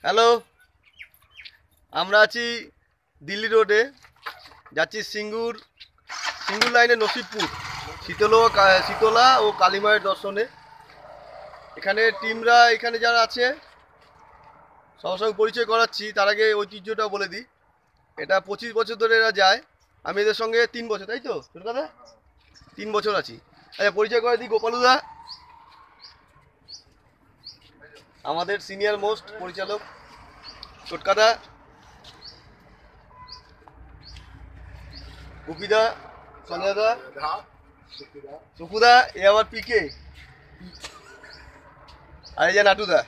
Hello, আমরা আছি দিল্লি রোডে, যাচ্ছি সিঙ্গুর লাইনে নসিবপুর শীতলা ও কালীমায়ের দর্শনে। এখানে টিমরা এখানে যারা আছে সবার সঙ্গে পরিচয় করাচ্ছি। তার আগে ঐতিহ্যটা বলে দিই, এটা 25 বছর ধরে এরা যায়। আমি এদের সঙ্গে 3 বছর, তাই তো দাদা? 3 বছর আছি। আচ্ছা, পরিচয় করে দিই। গোপালুদা আমাদের সিনিয়র মোস্ট পরিচালক, ছোটকাদা, গুপিদা, সঞ্জয়দা, সুকুদা, এ আবার পিকে, আর এই যে নাটুদা।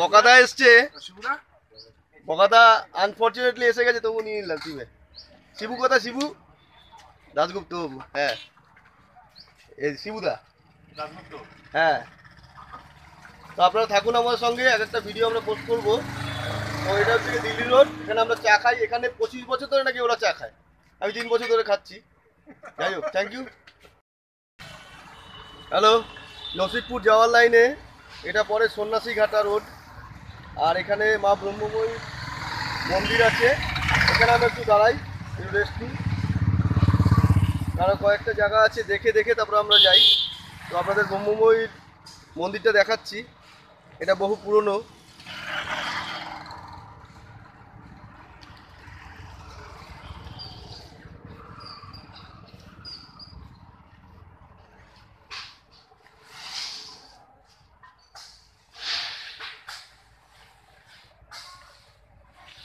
বকাদা এসছে, বকাদা আনফর্চুনেটলি এসে গেছে, তবু নিয়ে নিলাম টিমে। শিবু কথা, শিবু দাসগুপ্ত বাবু, হ্যাঁ এই শিবুদা দাসগুপ্ত, হ্যাঁ। তো আপনারা থাকুন আমাদের সঙ্গে, এক একটা ভিডিও আমরা পোস্ট করবো। তো এটা হচ্ছে দিল্লি রোড, এখানে আমরা চা খাই। এখানে 25 বছর ধরে নাকি ওরা চা খায়, আমি 3 বছর ধরে খাচ্ছি। যাই হোক, থ্যাংক ইউ। হ্যালো, নসিবপুর যাওয়ার লাইনে এটা পরে সন্ন্যাসী ঘাটা রোড, আর এখানে মা ব্রহ্মময়ী মন্দির আছে। এখানে আমরা একটু দাঁড়াই, একটু রেস্ট নিই। আরও কয়েকটা জায়গা আছে, দেখে দেখে তারপরে আমরা যাই। তো আপনাদের ব্রহ্মময়ীর মন্দিরটা দেখাচ্ছি, এটা বহু পুরনো।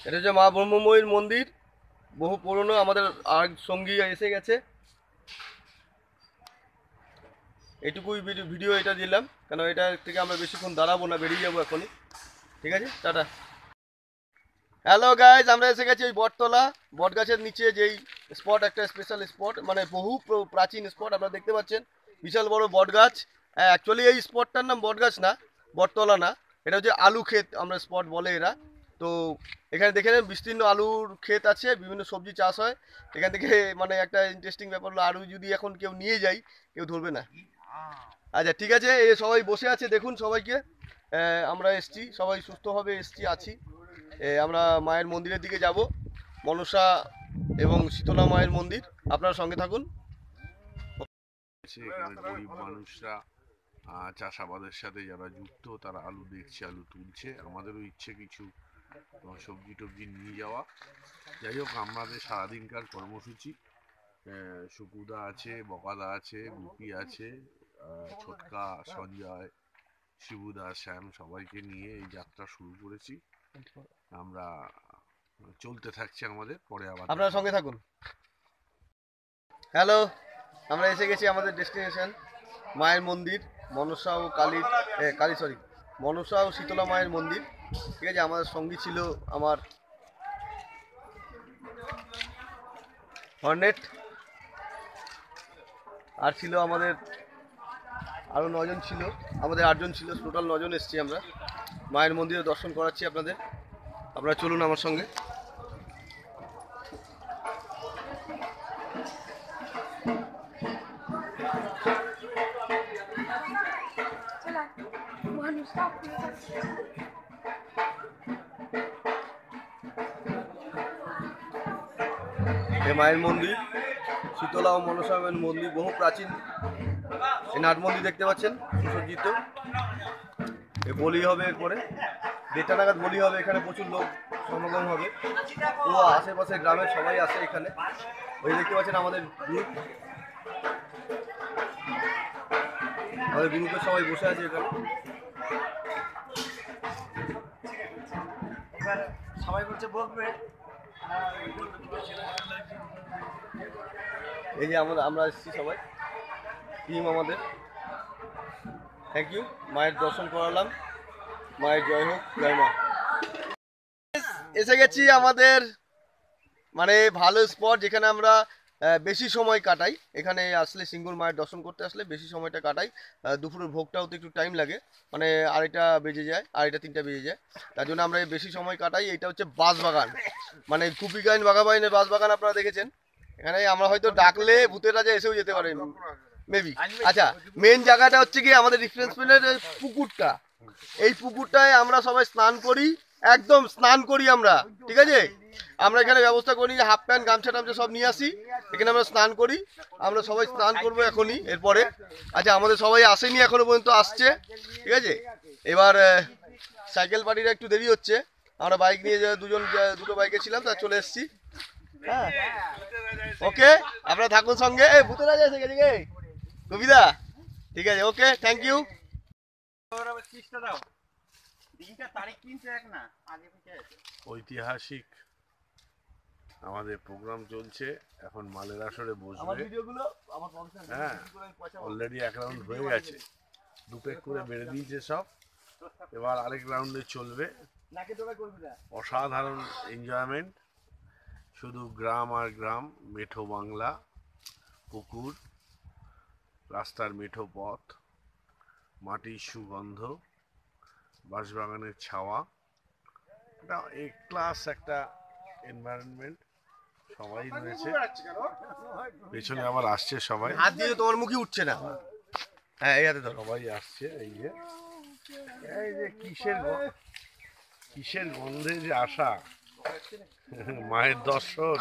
এটা হচ্ছে মা ব্রহ্মময়ীর মন্দির, বহু পুরনো। আমাদের আর সঙ্গী এসে গেছে। এইটুকুই ভিডিও এটা দিলাম, কেন এটা থেকে আমরা বেশিক্ষণ দাঁড়াবো না, বেরিয়ে যাবো এখনই। ঠিক আছে, টাটা। হ্যালো গাইজ, আমরা এসে গেছি ওই বটতলা, বট গাছের নিচে যেই স্পট, একটা স্পেশাল স্পট, মানে বহু প্রাচীন স্পট। আপনারা দেখতে পাচ্ছেন বিশাল বড় বট গাছ। অ্যাকচুয়ালি এই স্পটটার নাম বট গাছ না, বটতলা না, এটা হচ্ছে আলু ক্ষেত আমরা স্পট বলে এরা। তো এখানে দেখে নেন, বিস্তীর্ণ আলুর ক্ষেত আছে, বিভিন্ন সবজি চাষ হয় এখান থেকে। মানে একটা ইন্টারেস্টিং ব্যাপার হলো, আলু যদি এখন কেউ নিয়ে যায়, কেউ ধরবে না। আচ্ছা ঠিক আছে, এই সবাই বসে আছে, দেখুন সবাইকে। আমরা এসছি, সবাই সুস্থভাবে এসছি, আছি। আমরা মায়ের মন্দিরের দিকে যাব, মনসা এবং শীতলা মায়ের মন্দির। আপনারা সঙ্গে থাকুন। এখানে গরিব মানুষরা চাষাবাদের সাথে যারা যুক্ত, তারা আলু দেখছে, আলু তুলছে। আমাদেরও ইচ্ছে কিছু সবজি টবজি নিয়ে যাওয়া। যাই হোক, আমাদের সারাদিনকার কর্মসূচি, সুকুদা আছে, বকাদা আছে, গুপি আছে, ছোটকা, সঞ্জয়, শিবুদা, শ্যাম, সবাইকে নিয়ে এই যাত্রা শুরু করেছি। আমরা চলতে থাকছি আমাদের, পরে আবার আপনারা সঙ্গে থাকুন। হ্যালো, আমরা এসে গেছি আমাদের ডেস্টিনেশন, মায়ের মন্দির, মনসা ও মনসা ও শীতলা মায়ের মন্দির। ঠিক আছে, আমাদের সঙ্গী ছিল আমার হর্নেট, আর ছিল আমাদের আরও 9 জন ছিল, আমাদের 8 জন ছিল, টোটাল 9 জন এসেছি আমরা। মায়ের মন্দিরে দর্শন করাচ্ছি আপনাদের, আপনারা চলুন আমার সঙ্গে। এ মায়ের মন্দির, শীতলা ও মনসা মায়ের মন্দির, বহু প্রাচীন। এই নাট মন্দির দেখতে পাচ্ছেন, সুসজ্জিত। এ বলি হবে এরপরে, 1:30 নাগাদ বলি হবে। এখানে প্রচুর লোক সমাগম হবে, ও আশেপাশে গ্রামের সবাই আসে এখানে। ওই দেখতে পাচ্ছেন আমাদের গ্রুপ, আমাদের গ্রুপের সবাই বসে আছে এখানে। সবাই বলছে বলবে। এই যে আমরা এসেছি সবাই, টিম আমাদের। থ্যাংক ইউ, মায়ের দর্শন করালাম। মায়ের জয় হোক, জয় মা। এসে গেছি আমাদের মানে ভালো স্পট, যেখানে আমরা বেশি সময় কাটাই। এখানে আসলে সিঙ্গুর মায়ের দর্শন করতে আসলে বেশি সময়টা কাটাই। দুপুরের ভোগটাও তো একটু টাইম লাগে, মানে 2:30 বেজে যায়, 2:30-3টা বেজে যায়। তার জন্য আমরা বেশি সময় কাটাই। এটা হচ্ছে বাঁশবাগান, মানে কুপিগাইন বাঘাবাইনের বাঁশবাগান, আপনারা দেখেছেন। এখানে আমরা হয়তো ডাকলে ভূতের রাজা এসেও যেতে পারে মেবি। আচ্ছা, মেন জায়গাটা হচ্ছে কি আমাদের রিফারেন্স পয়েন্টের পুকুরটা, এই পুকুরটায় আমরা সবাই স্নান করি, একদম স্নান করি আমরা, ঠিক আছে। আমরা এখানে ব্যবস্থা করি যে হাফ প্যান্ট গামছা টামছা সব নিয়ে আসি, এখানে আমরা স্নান করি। আমরা সবাই স্নান করবো এখনই, এরপরে। আচ্ছা, আমাদের সবাই আসেনি এখনো পর্যন্ত, আসছে, ঠিক আছে। এবার সাইকেল পার্টিটা একটু দেরি হচ্ছে, আমরা বাইক নিয়ে দুটো বাইকে ছিলাম, তা চলে এসেছি। হ্যাঁ, ওকে, আপনারা থাকুন সঙ্গে। এই ভূতের রাজা এসে গেছে গে কবিদা, ঠিক আছে, ওকে, থ্যাংক ইউ। ঐতিহাসিক আমাদের প্রোগ্রাম চলছে, এখন মালের আসরে বসবে। হ্যাঁ, অলরেডি এক রাউন্ড হয়ে গেছে, দু পেক করে বেড়ে দিয়েছে সব, এবার আরেক রাউন্ডে চলবে। অসাধারণ এনজয়মেন্ট, শুধু গ্রাম আর গ্রাম, মেঠো বাংলা, পুকুর, রাস্তার মেঠো পথ, মাটির সুগন্ধ, বাঁশবাগানের ছাওয়া, এটা এ ক্লাস একটা এনভায়রনমেন্ট। সবাই রয়েছে, পেছনে আবার আসছে সবাই, হাত দিয়ে তোমার মুখে উঠছে না। হ্যাঁ, এই হাতে ধরো। সবাই আসছে। এই যে কিসের গন্ধে যে আসা, মায়ের দর্শন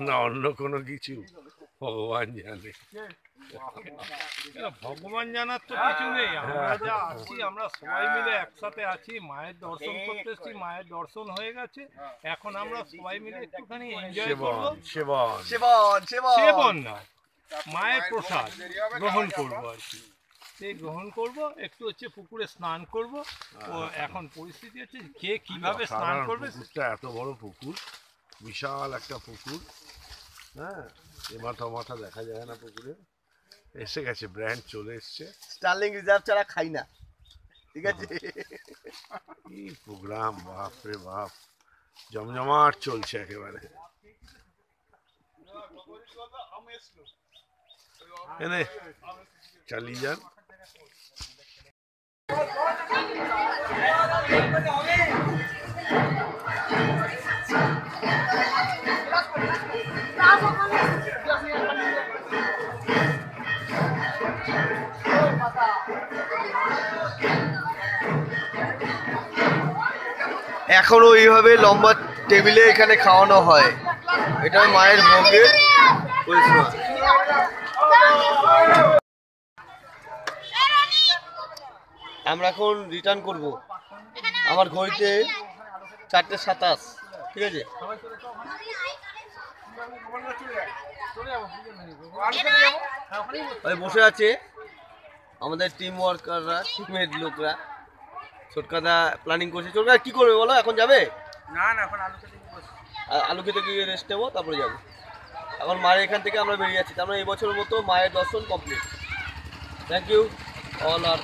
না অন্য কোনো কিছু, ভগবান জানে। ভগবান জানার তো কিছু নেই, আমরা যা আছি, আমরা সবাই মিলে একসাথে আছি, মায়ের দর্শন করতে এসেছি, মায়ের দর্শন হয়ে গেছে, এখন আমরা সবাই মিলে একটুখানি এনজয় করবো। সেবন সেবন না, মায়ের প্রসাদ গ্রহণ করবো আর কি, সেই গ্রহণ করব, একটু হচ্ছে পুকুরে স্নান করব। ও এখন পরিস্থিতি হচ্ছে কে কিভাবে স্নান করবে। পুকুরটা এত বড় পুকুর, বিশাল একটা পুকুর। হ্যাঁ, এ মাথা দেখা যায় না পুকুরে। এসে গেছে, ব্র্যান্ড চলে এসছে। স্টার্লিং রিজার্ভ ছাড়া খাই না, ঠিক আছে। কি প্রোগ্রাম, বাপ রে বাপ, জমজমাট চলছে একেবারে। এনে চালিয়ে যান। এখনো এইভাবে লম্বা টেবিলে এখানে খাওয়ানো হয়, এটা মায়ের ভোগের পরিষেবা। আমরা এখন রিটার্ন করব, আমার ঘড়িতে 4:27, ঠিক আছে। বসে আছে আমাদের টিম ওয়ার্কাররা, টিমের লোকরা। ছোটকাদা প্ল্যানিং করছে। ছোটকাদা কি করবে বলো, এখন যাবে? না না, এখন আলু খেতে গিয়ে রেস্ট নেবো, তারপরে যাবো। এখন মায়ের এখান থেকে আমরা বেরিয়ে যাচ্ছি, তার মানে এই বছরের মতো মায়ের দর্শন complete. Thank you all R